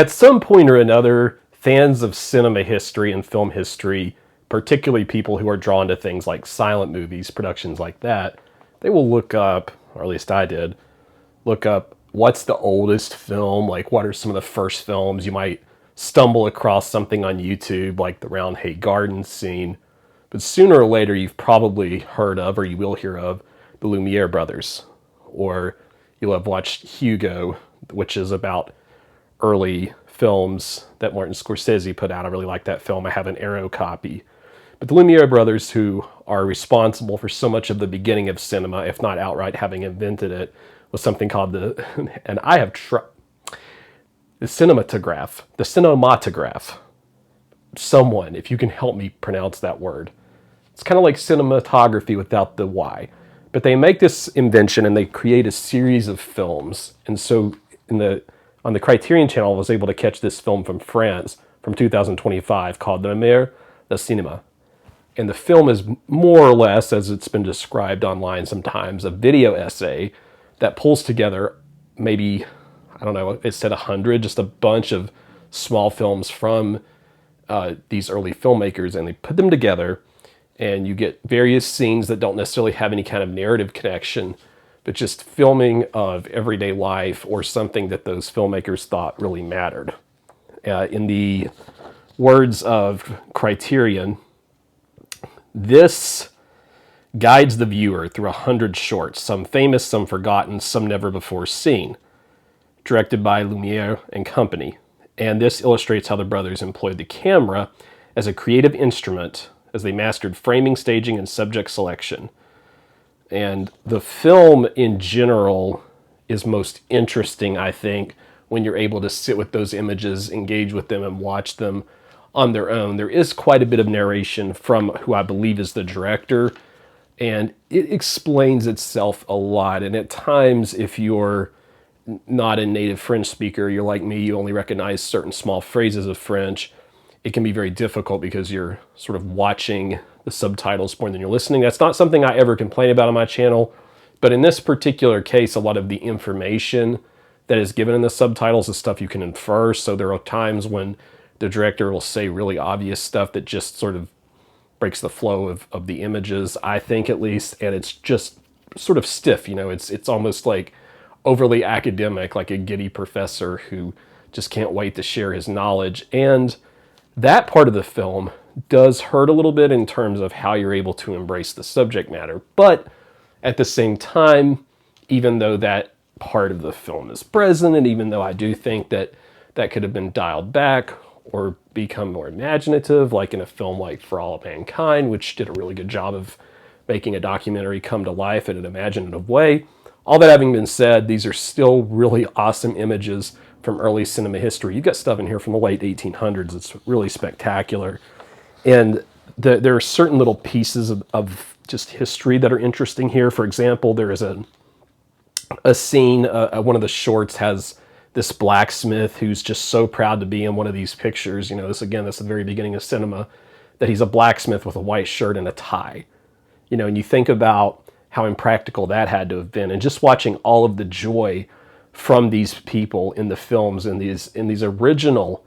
At some point or another, fans of cinema history and film history, particularly people who are drawn to things like silent movies, productions like that, they will look up, or at least I did, look up what's the oldest film, like what are some of the first films. You might stumble across something on YouTube like the Round Hay Garden scene, but sooner or later you've probably heard of, or you will hear of, the Lumière brothers, or you'll have watched Hugo, which is about early films that Martin Scorsese put out. I really like that film. I have an Arrow copy. But the Lumière brothers, who are responsible for so much of the beginning of cinema, if not outright having invented it, was something called the, and I have tried, the cinematograph. The cinematograph. Someone, if you can help me pronounce that word. It's kind of like cinematography without the Y. But they make this invention and they create a series of films. And so on the Criterion Channel, I was able to catch this film from France from 2025 called Lumière, the Cinéma. And the film is more or less, as it's been described online sometimes, a video essay that pulls together maybe, I don't know, it said 100, just a bunch of small films from these early filmmakers, and they put them together, and you get various scenes that don't necessarily have any kind of narrative connection, but just filming of everyday life or something that those filmmakers thought really mattered. In the words of Criterion, this guides the viewer through 100 shorts, some famous, some forgotten, some never before seen, directed by Lumière and company. And this illustrates how the brothers employed the camera as a creative instrument as they mastered framing, staging, and subject selection. And the film in general is most interesting, I think, when you're able to sit with those images, engage with them, and watch them on their own. There is quite a bit of narration from who I believe is the director, and it explains itself a lot. And at times, if you're not a native French speaker, you're like me, you only recognize certain small phrases of French, it can be very difficult because you're sort of watching the subtitles more than you're listening. That's not something I ever complain about on my channel, but in this particular case, a lot of the information that is given in the subtitles is stuff you can infer. So there are times when the director will say really obvious stuff that just sort of breaks the flow of the images, I think at least, and it's just sort of stiff, you know, it's almost like overly academic, like a giddy professor who just can't wait to share his knowledge. And that part of the film does hurt a little bit in terms of how you're able to embrace the subject matter. But at the same time, even though that part of the film is present, and even though I do think that that could have been dialed back or become more imaginative, like in a film like For All of Mankind, which did a really good job of making a documentary come to life in an imaginative way. All that having been said, these are still really awesome images from early cinema history. You've got stuff in here from the late 1800s. It's really spectacular. And there are certain little pieces of just history that are interesting here. For example, there is a scene, one of the shorts has this blacksmith who's just so proud to be in one of these pictures. You know, this again, that's the very beginning of cinema, that he's a blacksmith with a white shirt and a tie. You know, and you think about how impractical that had to have been, and just watching all of the joy from these people in the films, in these original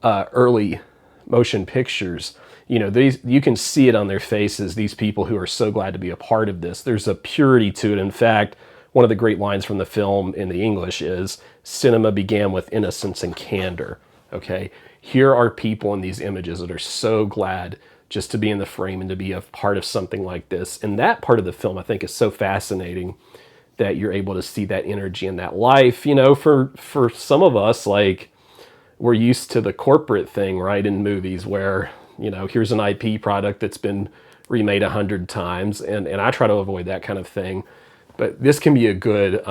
early motion pictures. You know, you can see it on their faces, these people who are so glad to be a part of this. There's a purity to it. In fact, one of the great lines from the film in the English is, "Cinema began with innocence and candor." Okay? Here are people in these images that are so glad just to be in the frame and to be a part of something like this. And that part of the film, I think, is so fascinating that you're able to see that energy and that life. You know, for some of us, like, we're used to the corporate thing, right, in movies where, you know, here's an IP product that's been remade 100 times, and I try to avoid that kind of thing. But this can be a good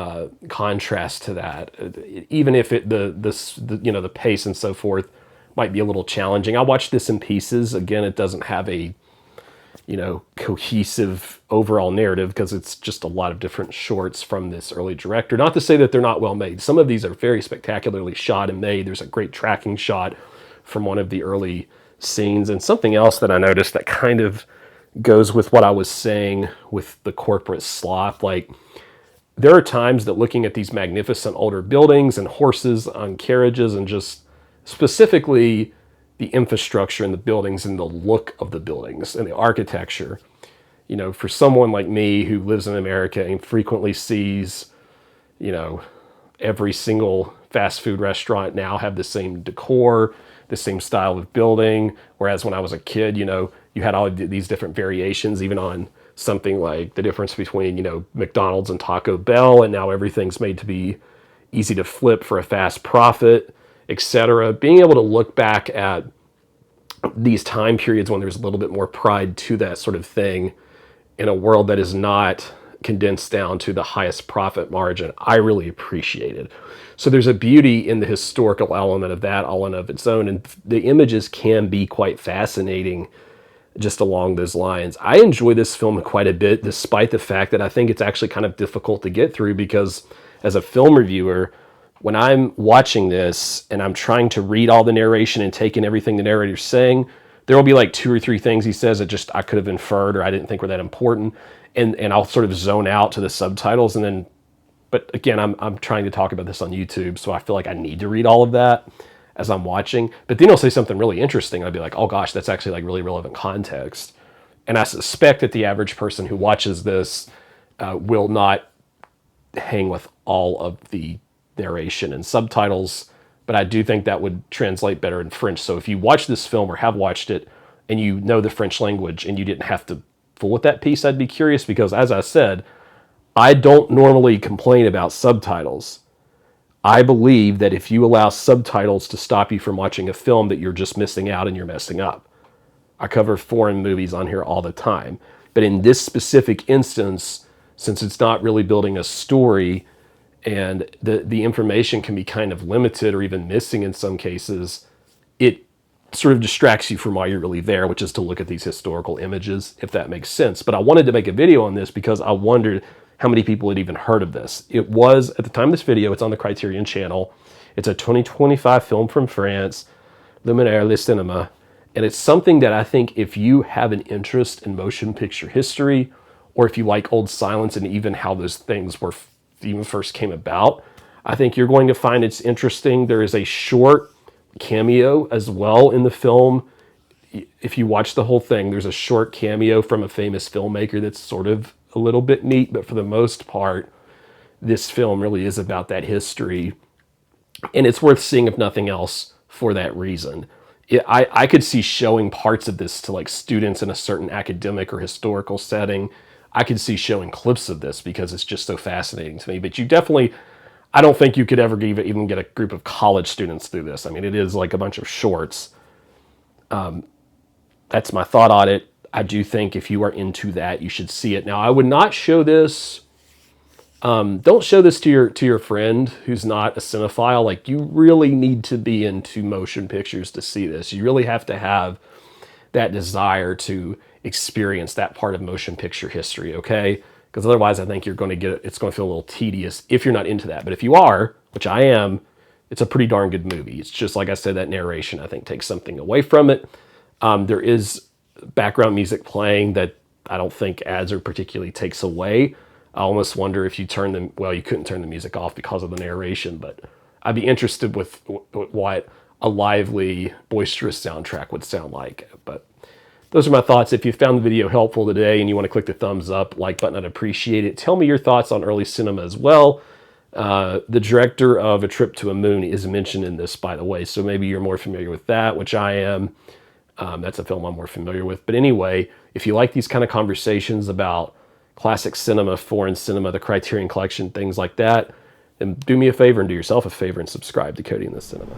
contrast to that, even if the pace and so forth might be a little challenging. I watched this in pieces. Again, it doesn't have a, you know, cohesive overall narrative because it's just a lot of different shorts from this early director. Not to say that they're not well made. Some of these are very spectacularly shot and made. There's a great tracking shot from one of the early scenes. And something else that I noticed that kind of goes with what I was saying with the corporate sloth. Like, there are times that looking at these magnificent older buildings and horses on carriages and just specifically the infrastructure and the buildings and the look of the buildings and the architecture. You know, for someone like me who lives in America and frequently sees, you know, every single fast food restaurant now have the same decor, the same style of building. Whereas when I was a kid, you know, you had all of these different variations, even on something like the difference between, you know, McDonald's and Taco Bell, and now everything's made to be easy to flip for a fast profit, etc. Being able to look back at these time periods when there's a little bit more pride to that sort of thing in a world that is not condensed down to the highest profit margin, I really appreciated. So there's a beauty in the historical element of that all in of its own, and the images can be quite fascinating just along those lines. I enjoy this film quite a bit, despite the fact that I think it's actually kind of difficult to get through, because as a film reviewer, when I'm watching this and I'm trying to read all the narration and take in everything the narrator's saying, there will be like 2 or 3 things he says that just I could have inferred or I didn't think were that important. And I'll sort of zone out to the subtitles, and then, but again, I'm trying to talk about this on YouTube, so I feel like I need to read all of that as I'm watching. But then he'll say something really interesting, and I'll be like, oh gosh, that's actually like really relevant context. And I suspect that the average person who watches this will not hang with all of the narration and subtitles, but I do think that would translate better in French. So if you watch this film or have watched it and you know the French language and you didn't have to fool with that piece, I'd be curious, because as I said, I don't normally complain about subtitles. I believe that if you allow subtitles to stop you from watching a film, that you're just missing out and you're messing up. I cover foreign movies on here all the time. But in this specific instance, since it's not really building a story and the information can be kind of limited or even missing in some cases, it sort of distracts you from why you're really there, which is to look at these historical images, if that makes sense. But I wanted to make a video on this because I wondered how many people had even heard of this. It was, at the time of this video, it's on the Criterion channel. It's a 2025 film from France, Lumière, Cinéma. And it's something that I think if you have an interest in motion picture history, or if you like old silence and even how those things were even first came about, I think you're going to find it's interesting. There is a short cameo as well in the film. If you watch the whole thing, there's a short cameo from a famous filmmaker that's sort of a little bit neat, but for the most part, this film really is about that history, and it's worth seeing, if nothing else, for that reason. I could see showing parts of this to like students in a certain academic or historical setting. I could see showing clips of this because it's just so fascinating to me. But you definitely, I don't think you could ever even get a group of college students through this. I mean, it is like a bunch of shorts. That's my thought on it. I do think if you are into that, you should see it. Now, I would not show this. Don't show this to your friend who's not a cinephile. Like, you really need to be into motion pictures to see this. You really have to have that desire to experience that part of motion picture history, okay? Because otherwise, I think it's going to feel a little tedious if you're not into that. But if you are, which I am, it's a pretty darn good movie. It's just, like I said, that narration, I think, takes something away from it. There is background music playing that I don't think adds or particularly takes away. I almost wonder if you you couldn't turn the music off because of the narration, but I'd be interested with what a lively, boisterous soundtrack would sound like. But those are my thoughts. If you found the video helpful today and you want to click the thumbs up, like button, I'd appreciate it. Tell me your thoughts on early cinema as well. The director of A Trip to a Moon is mentioned in this, by the way, so maybe you're more familiar with that, which I am. That's a film I'm more familiar with. But anyway, if you like these kind of conversations about classic cinema, foreign cinema, the Criterion Collection, things like that, then do me a favor and do yourself a favor and subscribe to Cody in the Cinema.